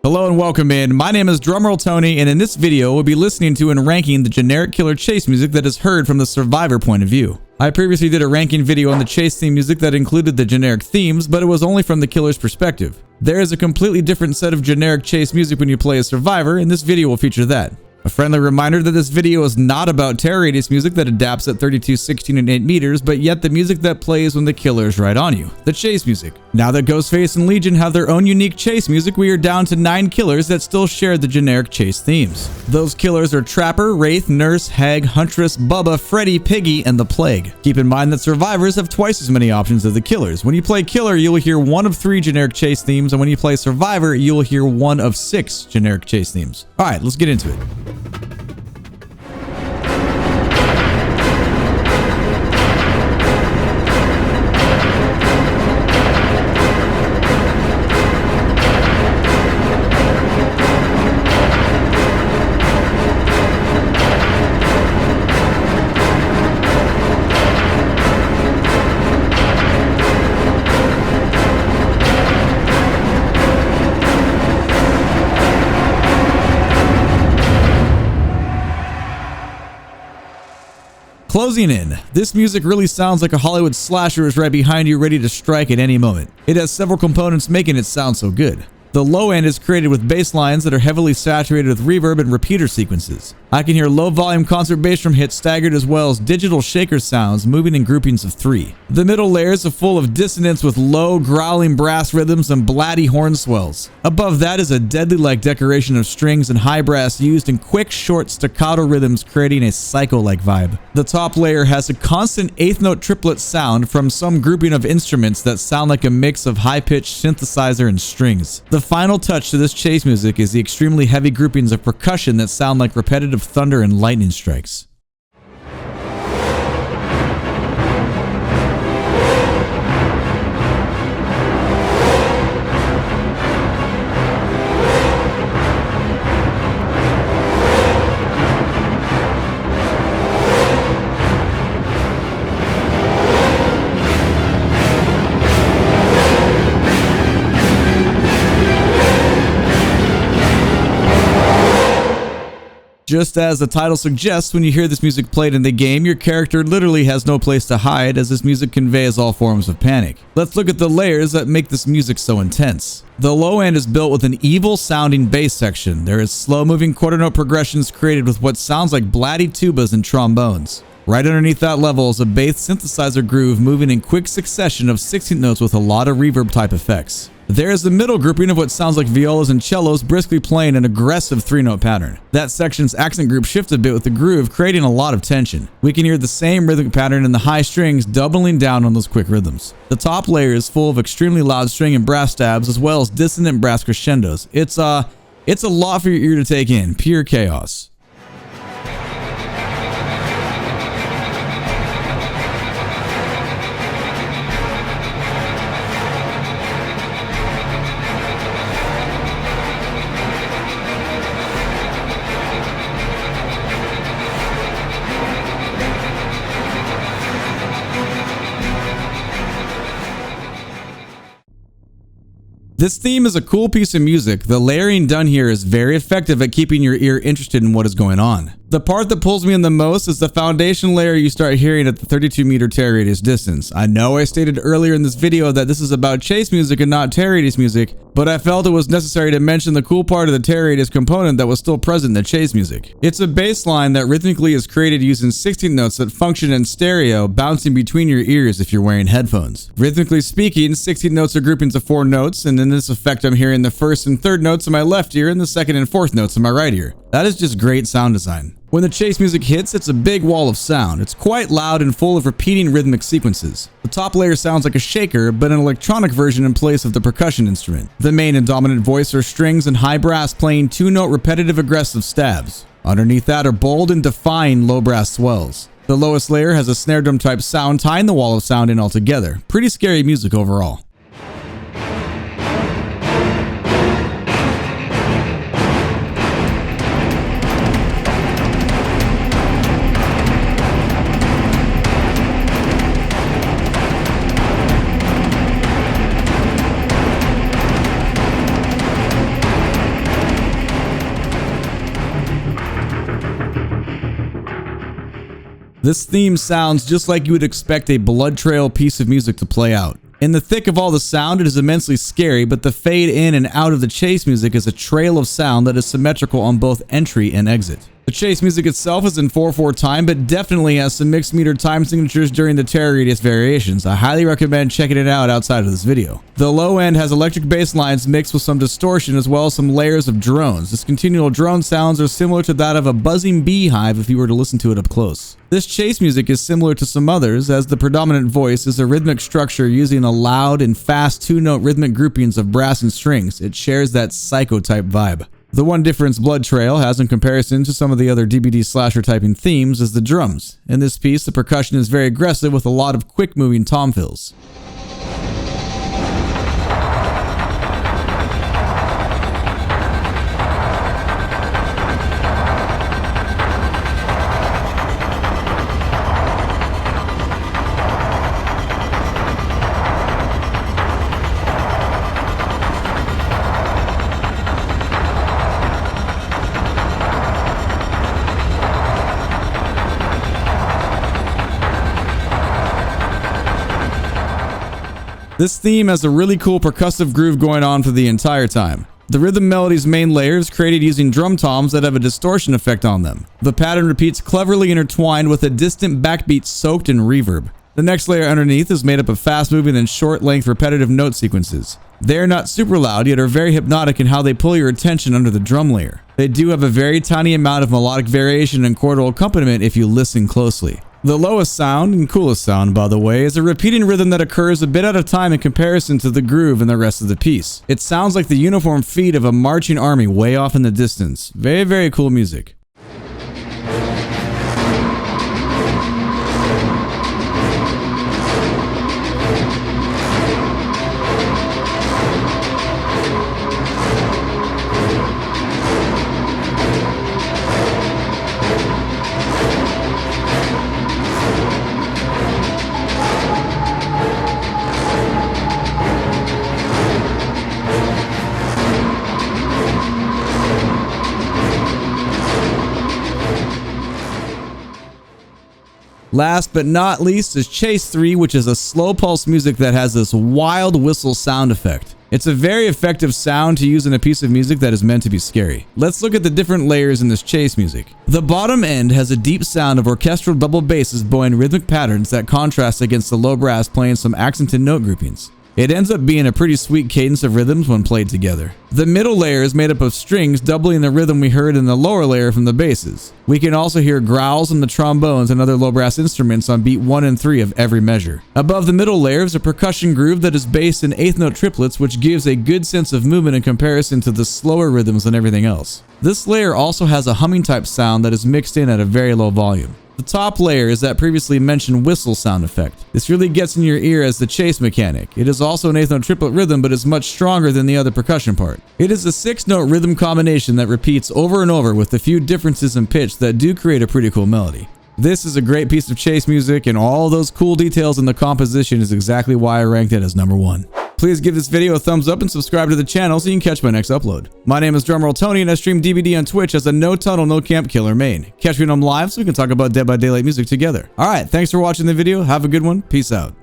Hello and welcome in. My name is DrumRollTony, and in this video, we'll be listening to and ranking the generic killer chase music that is heard from the survivor point of view. I previously did a ranking video on the chase theme music that included the generic themes, but it was only from the killer's perspective. There is a completely different set of generic chase music when you play a survivor, and this video will feature that. A friendly reminder that this video is not about terror radius music that adapts at 32, 16, and 8 meters, but yet the music that plays when the killer is right on you, the chase music. Now that Ghostface and Legion have their own unique chase music, we are down to 9 killers that still share the generic chase themes. Those killers are Trapper, Wraith, Nurse, Hag, Huntress, Bubba, Freddy, Piggy, and the Plague. Keep in mind that survivors have twice as many options as the killers. When you play killer, you will hear 1 of 3 generic chase themes, and when you play survivor, you will hear 1 of 6 generic chase themes. Alright, let's get into it. Closing in, this music really sounds like a Hollywood slasher is right behind you, ready to strike at any moment. It has several components making it sound so good. The low end is created with bass lines that are heavily saturated with reverb and repeater sequences. I can hear low volume concert bass drum hits staggered as well as digital shaker sounds moving in groupings of 3. The middle layers are full of dissonance with low growling brass rhythms and blatty horn swells. Above that is a deadly-like decoration of strings and high brass used in quick, short staccato rhythms creating a psycho-like vibe. The top layer has a constant 8th note triplet sound from some grouping of instruments that sound like a mix of high-pitched synthesizer and strings. The final touch to this chase music is the extremely heavy groupings of percussion that sound like repetitive thunder and lightning strikes. Just as the title suggests, when you hear this music played in the game, your character literally has no place to hide as this music conveys all forms of panic. Let's look at the layers that make this music so intense. The low end is built with an evil sounding bass section. There is slow moving quarter note progressions created with what sounds like blatty tubas and trombones. Right underneath that level is a bass synthesizer groove moving in quick succession of 16th notes with a lot of reverb type effects. There is the middle grouping of what sounds like violas and cellos briskly playing an aggressive 3-note pattern. That section's accent group shifts a bit with the groove, creating a lot of tension. We can hear the same rhythmic pattern in the high strings doubling down on those quick rhythms. The top layer is full of extremely loud string and brass stabs as well as dissonant brass crescendos. It's a lot for your ear to take in, pure chaos. This theme is a cool piece of music. The layering done here is very effective at keeping your ear interested in what is going on. The part that pulls me in the most is the foundation layer you start hearing at the 32 meter terror radius distance. I know I stated earlier in this video that this is about chase music and not terror radius music, but I felt it was necessary to mention the cool part of the terror radius component that was still present in the chase music. It's a bass line that rhythmically is created using 16 notes that function in stereo, bouncing between your ears if you're wearing headphones. Rhythmically speaking, 16 notes are groupings of 4 notes, and in this effect I'm hearing the 1st and 3rd notes in my left ear and the 2nd and 4th notes in my right ear. That is just great sound design. When the chase music hits, it's a big wall of sound. It's quite loud and full of repeating rhythmic sequences. The top layer sounds like a shaker, but an electronic version in place of the percussion instrument. The main and dominant voice are strings and high brass playing 2-note repetitive aggressive stabs. Underneath that are bold and defying low brass swells. The lowest layer has a snare drum type sound tying the wall of sound in altogether. Pretty scary music overall. This theme sounds just like you would expect a blood trail piece of music to play out. In the thick of all the sound, it is immensely scary, but the fade in and out of the chase music is a trail of sound that is symmetrical on both entry and exit. The chase music itself is in 4/4 time, but definitely has some mixed meter time signatures during the terror radius variations. I highly recommend checking it out outside of this video. The low end has electric bass lines mixed with some distortion as well as some layers of drones. This continual drone sounds are similar to that of a buzzing beehive if you were to listen to it up close. This chase music is similar to some others, as the predominant voice is a rhythmic structure using a loud and fast 2-note rhythmic groupings of brass and strings. It shares that psycho-type vibe. The one difference Blood Trail has in comparison to some of the other DBD slasher typing themes is the drums. In this piece, the percussion is very aggressive with a lot of quick-moving tom fills. This theme has a really cool percussive groove going on for the entire time. The rhythm melody's main layer is created using drum toms that have a distortion effect on them. The pattern repeats cleverly intertwined with a distant backbeat soaked in reverb. The next layer underneath is made up of fast-moving and short-length repetitive note sequences. They are not super loud, yet are very hypnotic in how they pull your attention under the drum layer. They do have a very tiny amount of melodic variation and chordal accompaniment if you listen closely. The lowest sound, and coolest sound by the way, is a repeating rhythm that occurs a bit at a time in comparison to the groove in the rest of the piece. It sounds like the uniform feet of a marching army way off in the distance. Very, very cool music. Last but not least is Chase 3, which is a slow pulse music that has this wild whistle sound effect. It's a very effective sound to use in a piece of music that is meant to be scary. Let's look at the different layers in this chase music. The bottom end has a deep sound of orchestral double basses bowing rhythmic patterns that contrast against the low brass playing some accented note groupings. It ends up being a pretty sweet cadence of rhythms when played together. The middle layer is made up of strings, doubling the rhythm we heard in the lower layer from the basses. We can also hear growls from the trombones and other low brass instruments on beat 1 and 3 of every measure. Above the middle layer is a percussion groove that is based in 8th note triplets, which gives a good sense of movement in comparison to the slower rhythms and everything else. This layer also has a humming type sound that is mixed in at a very low volume. The top layer is that previously mentioned whistle sound effect. This really gets in your ear as the chase mechanic. It is also an 8th note triplet rhythm, but is much stronger than the other percussion part. It is a 6-note rhythm combination that repeats over and over with a few differences in pitch that do create a pretty cool melody. This is a great piece of chase music, and all those cool details in the composition is exactly why I ranked it as number 1. Please give this video a thumbs up and subscribe to the channel so you can catch my next upload. My name is DrumRollTony and I stream DBD on Twitch as a no tunnel, no camp killer main. Catch me when I'm live so we can talk about Dead by Daylight music together. Alright, thanks for watching the video. Have a good one. Peace out.